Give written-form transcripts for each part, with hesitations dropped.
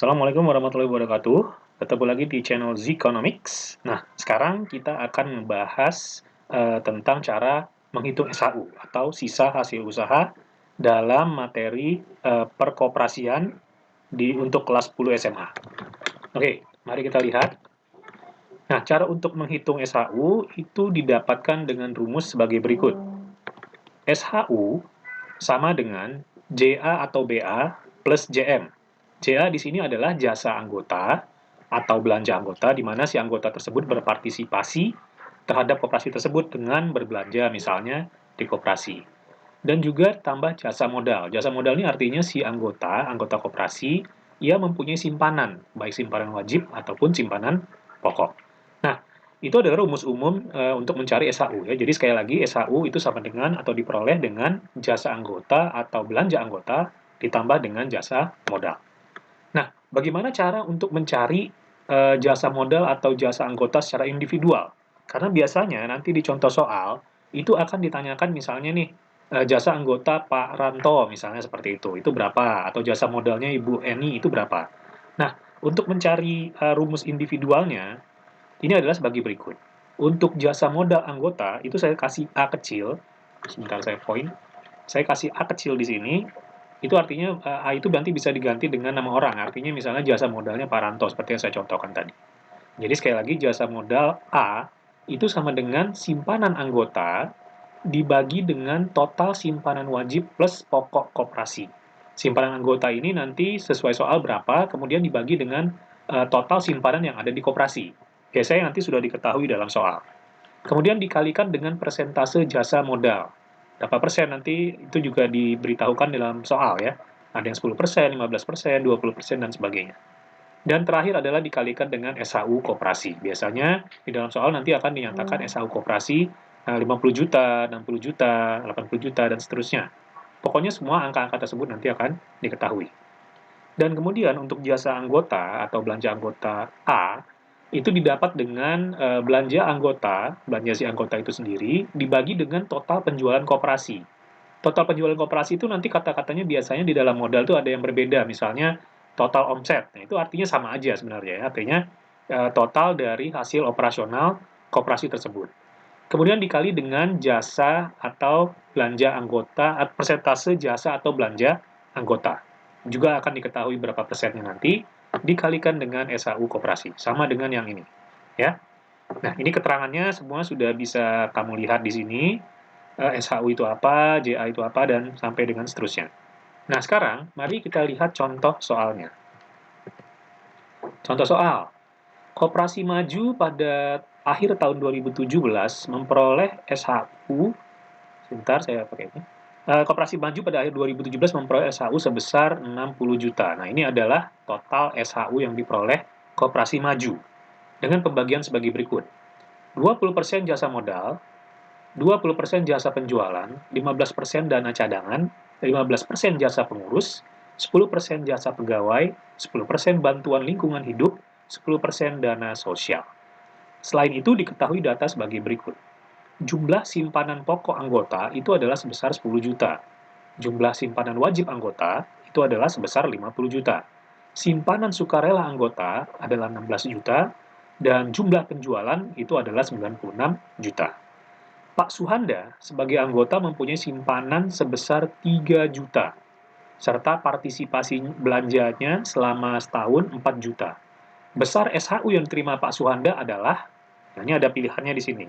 Assalamualaikum warahmatullahi wabarakatuh. Ketemu lagi di channel Zeconomics. Nah, sekarang kita akan membahas tentang cara menghitung SHU atau sisa hasil usaha dalam materi perkoperasian untuk kelas 10 SMA. Oke, mari kita lihat. Nah, cara untuk menghitung SHU itu didapatkan dengan rumus sebagai berikut. SHU sama dengan JA atau BA plus JM. JA di sini adalah jasa anggota atau belanja anggota, di mana si anggota tersebut berpartisipasi terhadap koperasi tersebut dengan berbelanja, misalnya di koperasi. Dan juga tambah jasa modal. Jasa modal ini artinya si anggota koperasi, ia mempunyai simpanan, baik simpanan wajib ataupun simpanan pokok. Nah, itu adalah rumus umum untuk mencari SHU ya. Jadi sekali lagi SHU itu sama dengan atau diperoleh dengan jasa anggota atau belanja anggota ditambah dengan jasa modal. Nah, bagaimana cara untuk mencari jasa modal atau jasa anggota secara individual? Karena biasanya nanti di contoh soal itu akan ditanyakan misalnya nih jasa anggota Pak Ranto misalnya seperti itu berapa? Atau jasa modalnya Ibu Eni itu berapa? Nah, untuk mencari rumus individualnya ini adalah sebagai berikut. Untuk jasa modal anggota, itu saya kasih A kecil. Sebentar saya saya kasih A kecil di sini. Itu artinya A itu nanti bisa diganti dengan nama orang. Artinya misalnya jasa modalnya Pak Ranto, seperti yang saya contohkan tadi. Jadi sekali lagi jasa modal A itu sama dengan simpanan anggota dibagi dengan total simpanan wajib plus pokok koperasi. Simpanan anggota ini nanti sesuai soal berapa, kemudian dibagi dengan total simpanan yang ada di koperasi. Biasanya nanti sudah diketahui dalam soal. Kemudian dikalikan dengan persentase jasa modal. Berapa persen nanti itu juga diberitahukan dalam soal ya. Ada yang 10%, 15%, 20%, dan sebagainya. Dan terakhir adalah dikalikan dengan SHU koperasi. Biasanya di dalam soal nanti akan dinyatakan SHU koperasi 50 juta, 60 juta, 80 juta, dan seterusnya. Pokoknya semua angka-angka tersebut nanti akan diketahui. Dan kemudian untuk jasa anggota atau belanja anggota A, itu didapat dengan belanja anggota, belanja si anggota itu sendiri, dibagi dengan total penjualan koperasi. Total penjualan koperasi itu nanti kata-katanya biasanya di dalam modal itu ada yang berbeda, misalnya total omset. Nah, itu artinya sama aja sebenarnya, artinya total dari hasil operasional koperasi tersebut. Kemudian dikali dengan jasa atau belanja anggota, persentase jasa atau belanja anggota. Juga akan diketahui berapa persennya nanti, dikalikan dengan SHU koperasi. Sama dengan yang ini. Ya. Nah, ini keterangannya semua sudah bisa kamu lihat di sini. SHU itu apa, JA itu apa, dan sampai dengan seterusnya. Nah, sekarang mari kita lihat contoh soalnya. Contoh soal. Koperasi Maju pada akhir tahun 2017 memperoleh SHU, sebentar saya pakai ini. Koperasi Maju pada akhir 2017 memperoleh SHU sebesar 60 juta. Nah, ini adalah total SHU yang diperoleh Koperasi Maju. Dengan pembagian sebagai berikut. 20% jasa modal, 20% jasa penjualan, 15% dana cadangan, 15% jasa pengurus, 10% jasa pegawai, 10% bantuan lingkungan hidup, 10% dana sosial. Selain itu diketahui data sebagai berikut. Jumlah simpanan pokok anggota itu adalah sebesar 10 juta. Jumlah simpanan wajib anggota itu adalah sebesar 50 juta. Simpanan sukarela anggota adalah 16 juta, dan jumlah penjualan itu adalah 96 juta. Pak Suhanda sebagai anggota mempunyai simpanan sebesar 3 juta, serta partisipasi belanjanya selama setahun 4 juta. Besar SHU yang diterima Pak Suhanda adalah, ini ada pilihannya di sini.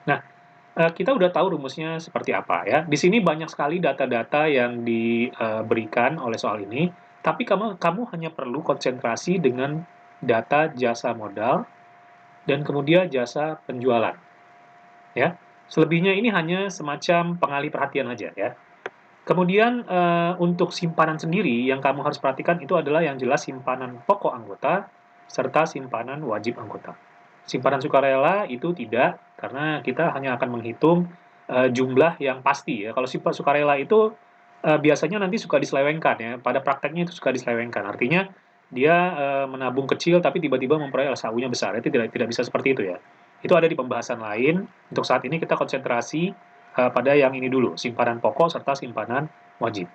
Nah, kita udah tahu rumusnya seperti apa ya. Di sini banyak sekali data-data yang diberikan oleh soal ini, tapi kamu hanya perlu konsentrasi dengan data jasa modal dan kemudian jasa penjualan. Ya, selebihnya ini hanya semacam pengalih perhatian aja ya. Kemudian untuk simpanan sendiri yang kamu harus perhatikan itu adalah yang jelas simpanan pokok anggota serta simpanan wajib anggota. Simpanan sukarela itu tidak, karena kita hanya akan menghitung jumlah yang pasti ya. Kalau simpan sukarela itu biasanya nanti suka diselewengkan ya. Pada prakteknya itu suka diselewengkan. Artinya dia menabung kecil tapi tiba-tiba memperoleh SHU-nya besar. Itu tidak bisa seperti itu ya. Itu ada di pembahasan lain. Untuk saat ini kita konsentrasi pada yang ini dulu, simpanan pokok serta simpanan wajib.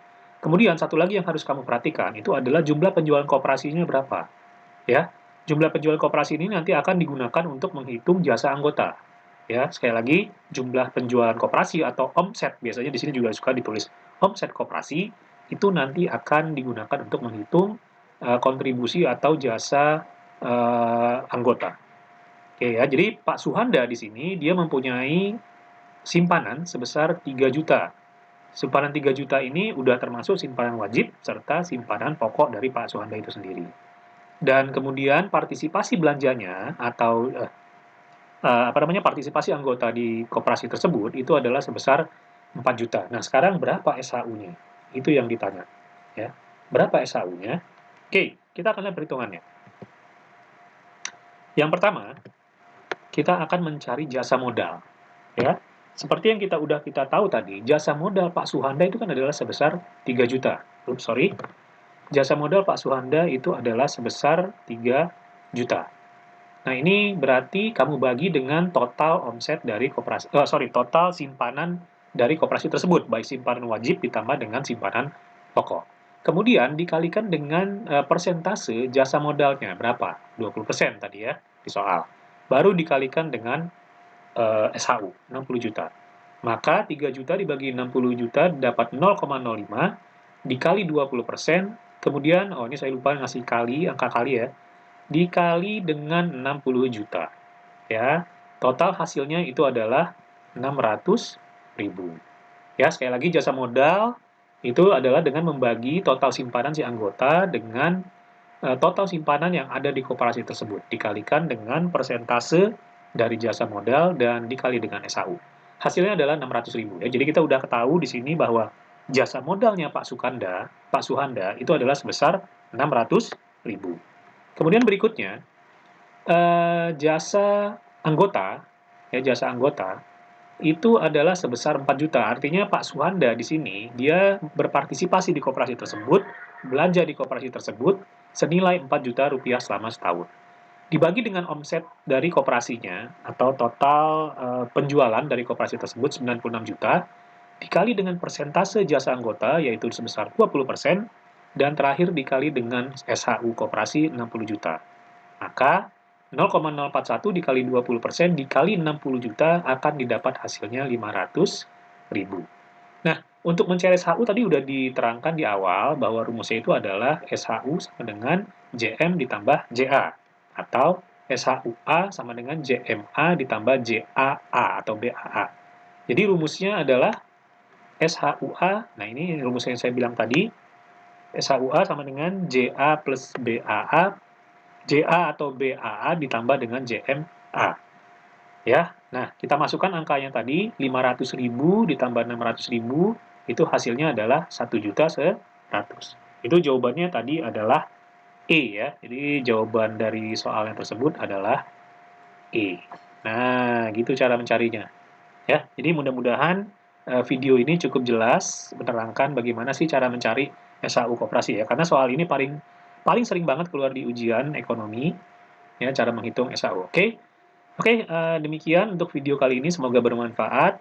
Kemudian satu lagi yang harus kamu perhatikan itu adalah jumlah penjualan koperasinya berapa, ya. Jumlah penjualan koperasi ini nanti akan digunakan untuk menghitung jasa anggota. Ya, sekali lagi jumlah penjualan koperasi atau omset, biasanya di sini juga suka ditulis omset koperasi, itu nanti akan digunakan untuk menghitung kontribusi atau jasa anggota. Oke ya, jadi Pak Suhanda di sini dia mempunyai simpanan sebesar 3 juta. Simpanan 3 juta ini udah termasuk simpanan wajib serta simpanan pokok dari Pak Suhanda itu sendiri. Dan kemudian partisipasi belanjanya atau partisipasi anggota di koperasi tersebut itu adalah sebesar 4 juta. Nah, sekarang berapa SHU-nya? Itu yang ditanya, ya. Berapa SHU-nya? Oke, kita akan lihat perhitungannya. Yang pertama, kita akan mencari jasa modal, ya. Seperti yang kita tahu tadi, jasa modal Pak Suhanda itu kan adalah sebesar 3 juta. Sorry. Jasa modal Pak Suhanda itu adalah sebesar 3 juta. Nah, ini berarti kamu bagi dengan total omset dari total simpanan dari koperasi tersebut, baik simpanan wajib ditambah dengan simpanan pokok. Kemudian dikalikan dengan persentase jasa modalnya, berapa? 20% tadi ya, di soal. Baru dikalikan dengan SHU, 60 juta. Maka 3 juta dibagi 60 juta dapat 0,05, dikali 20%, kemudian, oh ini saya lupa ngasih kali, angka kali ya, dikali dengan 60 juta. Ya, total hasilnya itu adalah 600.000. Ya, sekali lagi jasa modal itu adalah dengan membagi total simpanan si anggota dengan total simpanan yang ada di koperasi tersebut, dikalikan dengan persentase dari jasa modal dan dikali dengan SHU. Hasilnya adalah 600.000 ya. Jadi kita udah ketahui di sini bahwa jasa modalnya Pak Suhanda itu adalah sebesar 600.000. Kemudian berikutnya, jasa anggota itu adalah sebesar 4 juta. Artinya Pak Suhanda di sini, dia berpartisipasi di koperasi tersebut, belanja di koperasi tersebut, senilai 4 juta rupiah selama setahun. Dibagi dengan omset dari koperasinya, atau total penjualan dari koperasi tersebut 96 juta, dikali dengan persentase jasa anggota, yaitu sebesar 20%, dan terakhir dikali dengan SHU koperasi 60 juta. Maka 0,041 dikali 20% dikali 60 juta akan didapat hasilnya 500.000. Nah, untuk mencari SHU tadi udah diterangkan di awal bahwa rumusnya itu adalah SHU sama dengan JM ditambah JA, atau SHUA sama dengan JMA ditambah JAA atau BAA. Jadi rumusnya adalah SHUA, nah ini rumus yang saya bilang tadi, SHUA sama dengan JA plus BAA, JA atau BAA ditambah dengan JMA. Ya, nah kita masukkan angkanya tadi, 500.000 ditambah 600.000, itu hasilnya adalah 1.100.000. Itu jawabannya tadi adalah E ya, jadi jawaban dari soal yang tersebut adalah E. Nah, gitu cara mencarinya. Ya, jadi mudah-mudahan video ini cukup jelas menerangkan bagaimana sih cara mencari SHU koperasi ya. Karena soal ini paling sering banget keluar di ujian ekonomi ya, cara menghitung SHU. Oke, demikian untuk video kali ini, semoga bermanfaat.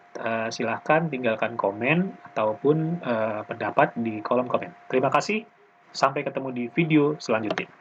Silahkan tinggalkan komen ataupun pendapat di kolom komen. Terima kasih, sampai ketemu di video selanjutnya.